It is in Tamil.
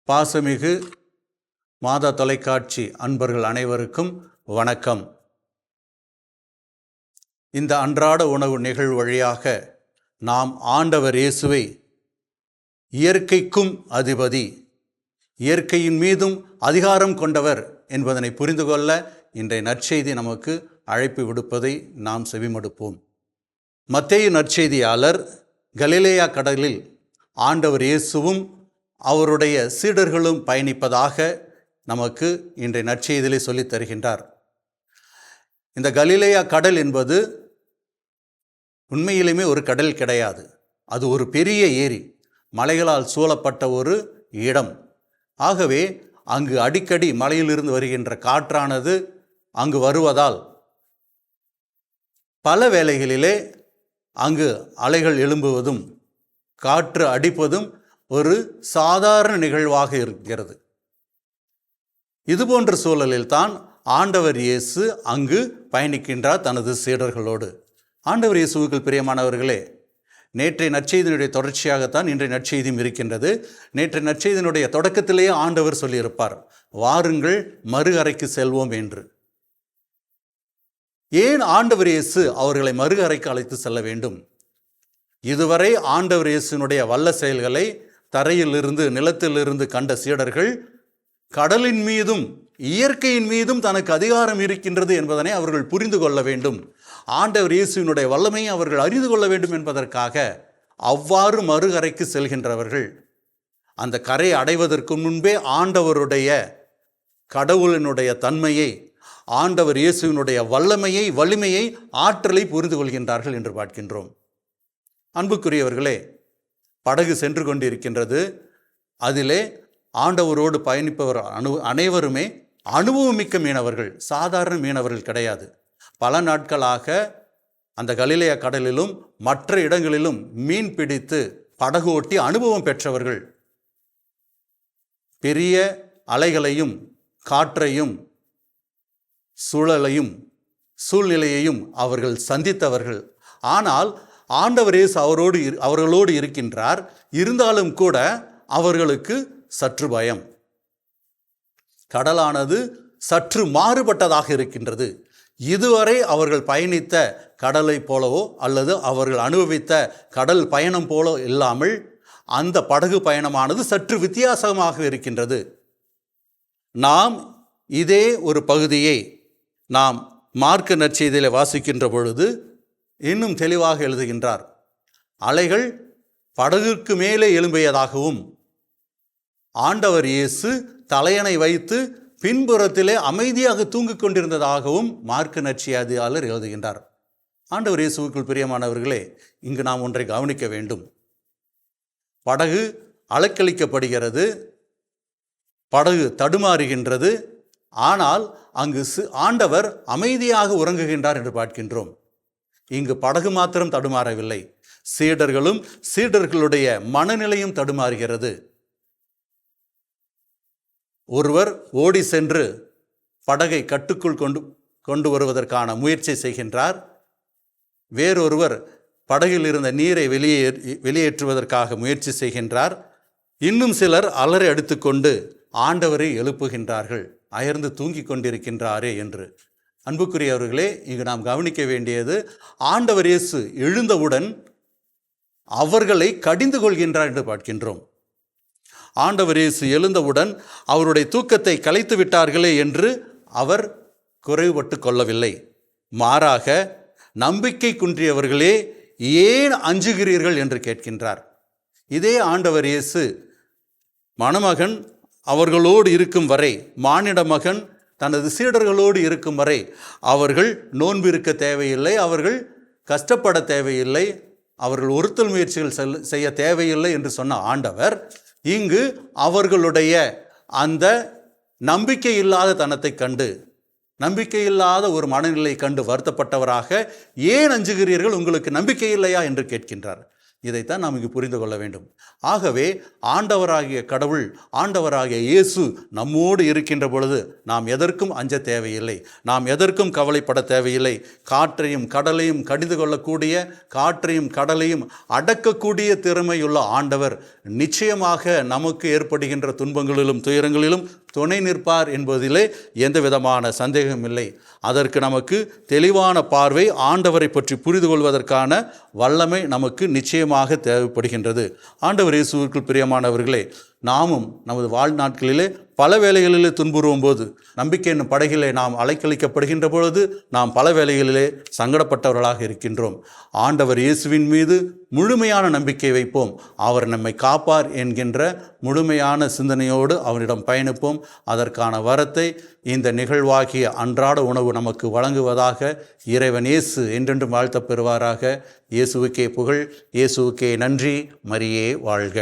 பாசமிகு மாதா தொலைக்காட்சி அன்பர்கள் அனைவருக்கும் வணக்கம். இந்த அன்றாட உணவு நிகழ்வு வழியாக நாம் ஆண்டவர் இயேசுவை இயற்கைக்கும் அதிபதி, இயற்கையின் மீதும் அதிகாரம் கொண்டவர் என்பதனை புரிந்து கொள்ள இன்றைய நற்செய்தி நமக்கு அழைப்பு விடுப்பதை நாம் செவிமடுப்போம். மத்தேயு நற்செய்தியாளர் கலிலேயா கடலில் ஆண்டவர் இயேசுவும் அவருடைய சீடர்களும் பயணிப்பதாக நமக்கு இன்றைய நற்செய்தியிலே சொல்லித் தருகின்றார். இந்த கலிலேயா கடல் என்பது உண்மையிலுமே ஒரு கடல் கிடையாது. அது ஒரு பெரிய ஏரி, மலைகளால் சூழப்பட்ட ஒரு இடம். ஆகவே அங்கு அடிக்கடி மலையிலிருந்து வருகின்ற காற்றானது அங்கு வருவதால் பல வேளைகளிலே அங்கு அலைகள் எழும்புவதும் காற்று அடிப்பதும் ஒரு சாதாரண நிகழ்வாக இருக்கிறது. இதுபோன்ற சூழலில் தான் ஆண்டவர் இயேசு அங்கு பயணிக்கின்றார் தனது சீடர்களோடு. ஆண்டவர் இயேசுவுக்கு பிரியமானவர்களே, நேற்றைய நற்செய்தியினுடைய தொடர்ச்சியாகத்தான் இன்றைய நற்செய்தியும் இருக்கின்றது. நேற்றைய நற்செய்தியினுடைய தொடக்கத்திலேயே ஆண்டவர் சொல்லியிருப்பார், வாருங்கள் மறு அறைக்கு செல்வோம் என்று. ஏன் ஆண்டவர் இயேசு அவர்களை மறு அறைக்கு அழைத்து செல்ல வேண்டும்? இதுவரை ஆண்டவர் இயேசுனுடைய வல்ல செயல்களை தரையிலிருந்து நிலத்திலிருந்து கண்ட சீடர்கள் கடலின் மீதும் இயற்கையின் மீதும் தனக்கு அதிகாரம் இருக்கின்றது என்பதனை அவர்கள் புரிந்து கொள்ள வேண்டும். ஆண்டவர் இயேசுவினுடைய வல்லமையை அவர்கள் அறிந்து கொள்ள வேண்டும் என்பதற்காக அவ்வாறு மறு கரைக்கு செல்கின்றவர்கள் அந்த கரை அடைவதற்கு முன்பே ஆண்டவருடைய கடவுளினுடைய தன்மையை, ஆண்டவர் இயேசுவினுடைய வல்லமையை, வலிமையை, ஆற்றலை புரிந்து கொள்கின்றார்கள் என்று பார்க்கின்றோம். அன்புக்குரியவர்களே, படகு சென்று கொண்டிருக்கின்றது. அதிலே ஆண்டவரோடு பயணிப்பவர் அனைவருமே அனுபவமிக்க மீனவர்கள், சாதாரண மீனவர்கள் கிடையாது. பல நாட்களாக அந்த கலிலேயா கடலிலும் மற்ற இடங்களிலும் மீன் பிடித்து படகு ஓட்டி அனுபவம் பெற்றவர்கள். பெரிய அலைகளையும் காற்றையும் சூழ்நிலையையும் அவர்கள் சந்தித்தவர்கள். ஆனால் ஆண்டவர் இயேசு அவர்களோடு இருக்கின்றார். இருந்தாலும் கூட அவர்களுக்கு சற்று பயம். கடலானது சற்று மாறுபட்டதாக இருக்கின்றது. இதுவரை அவர்கள் பயணித்த கடலை போலவோ அல்லது அவர்கள் அனுபவித்த கடல் பயணம் போல இல்லாமல் அந்த படகு பயணமானது சற்று வித்தியாசமாக இருக்கின்றது. நாம் இதே ஒரு பகுதியை நாம் மார்க்கு நற்செய்தியிலே வாசிக்கின்ற பொழுது இன்னும் தெளிவாக எழுதுகின்றார். அலைகள் படகுக்கு மேலே எழும்பியதாகவும் ஆண்டவர் இயேசு தலையணை வைத்து பின்புறத்திலே அமைதியாக தூங்கிக் கொண்டிருந்ததாகவும் மார்க்கு நற்செய்தியாளர் எழுதுகின்றார். ஆண்டவர் இயேசுவுக்குள் பிரியமானவர்களே, இங்கு நாம் ஒன்றை கவனிக்க வேண்டும். படகு அலைக்கழிக்கப்படுகிறது, படகு தடுமாறுகின்றது. ஆனால் அங்கு ஆண்டவர் அமைதியாக உறங்குகின்றார் என்று பார்க்கின்றோம். இங்கு படகு மாத்திரம் தடுமாறவில்லை, சீடர்களுடைய மனநிலையும் தடுமாறுகிறது. ஒருவர் ஓடி சென்று படகை கட்டுக்குள் கொண்டு வருவதற்கான முயற்சி செய்கின்றார். வேறொருவர் படகில் இருந்த நீரை வெளியேற்றுவதற்காக முயற்சி செய்கின்றார். இன்னும் சிலர் அலறி அடித்துக்கொண்டு ஆண்டவரை எழுப்புகின்றார்கள், அயர்ந்து தூங்கி கொண்டிருக்கின்றாரே என்று. அன்புக்குரியவர்களே, இங்கு நாம் கவனிக்க வேண்டியது, ஆண்டவர் இயேசு எழுந்தவுடன் அவர்களை கடிந்து கொள்கின்றார் என்று பார்க்கின்றோம். ஆண்டவர் இயேசு எழுந்தவுடன் அவருடைய தூக்கத்தை கலைத்து விட்டார்களே என்று அவர் குறைபட்டு கொள்ளவில்லை. மாறாக, நம்பிக்கை குன்றியவர்களே ஏன் அஞ்சுகிறீர்கள் என்று கேட்கின்றார். இதே ஆண்டவர் இயேசு மணமகன் அவர்களோடு இருக்கும் வரை, மானிட மகன் தனது சீடர்களோடு இருக்கும் வரை அவர்கள் நோன்பு இருக்க தேவையில்லை, அவர்கள் கஷ்டப்பட தேவையில்லை, அவர்கள் ஒருத்தல் முயற்சிகள் செய்ய தேவையில்லை என்று சொன்ன ஆண்டவர் இங்கு அவர்களுடைய அந்த நம்பிக்கை இல்லாத தனத்தை கண்டு, நம்பிக்கையில்லாத ஒரு மனநிலை கண்டு வருத்தப்பட்டவராக, ஏன் அஞ்சுகிறீர்கள், உங்களுக்கு நம்பிக்கை இல்லையா என்று கேட்கின்றார். இதைத்தான் நாம் இங்கு புரிந்து கொள்ள வேண்டும். ஆகவே ஆண்டவராகிய கடவுள், ஆண்டவராகிய இயேசு நம்மோடு இருக்கின்ற பொழுது நாம் எதற்கும் அஞ்ச தேவையில்லை, நாம் எதற்கும் கவலைப்பட தேவையில்லை. காற்றையும் கடலையும் கடிந்து கொள்ளக்கூடிய, காற்றையும் கடலையும் அடக்கக்கூடிய திறமையுள்ள ஆண்டவர் நிச்சயமாக நமக்கு ஏற்படுகின்ற துன்பங்களிலும் துயரங்களிலும் துணை நிற்பார் என்பதிலே எந்த விதமான சந்தேகம் இல்லை. அதற்கு நமக்கு தெளிவான பார்வை, ஆண்டவரை பற்றி புரிந்து கொள்வதற்கான வல்லமை நமக்கு நிச்சயமாக தேவைப்படுகின்றது. ஆண்டவர் இயேசுவுக்குள் பிரியமானவர்களே, நாமும் நமது வாழ்நாட்களிலே பல வேளைகளிலே துன்புறும் போது, நம்பிக்கை என்னும் படகிலே நாம் அலைக்கழிக்கப்படுகின்ற பொழுது நாம் பல வேளைகளிலே சங்கடப்பட்டவர்களாக இருக்கின்றோம். ஆண்டவர் இயேசுவின் மீது முழுமையான நம்பிக்கை வைப்போம். அவர் நம்மை காப்பார் என்கின்ற முழுமையான சிந்தனையோடு அவரிடம் பயணிப்போம். அதற்கான வரத்தை இந்த நிகழ்வாகிய அன்றாட உணவு நமக்கு வழங்குவதாக இறைவன் இயேசு என்றென்றும் வாழ்த்தப் பெறுவாராக. இயேசுவுக்கே புகழ், இயேசுவுக்கே நன்றி. மரியே வாழ்க.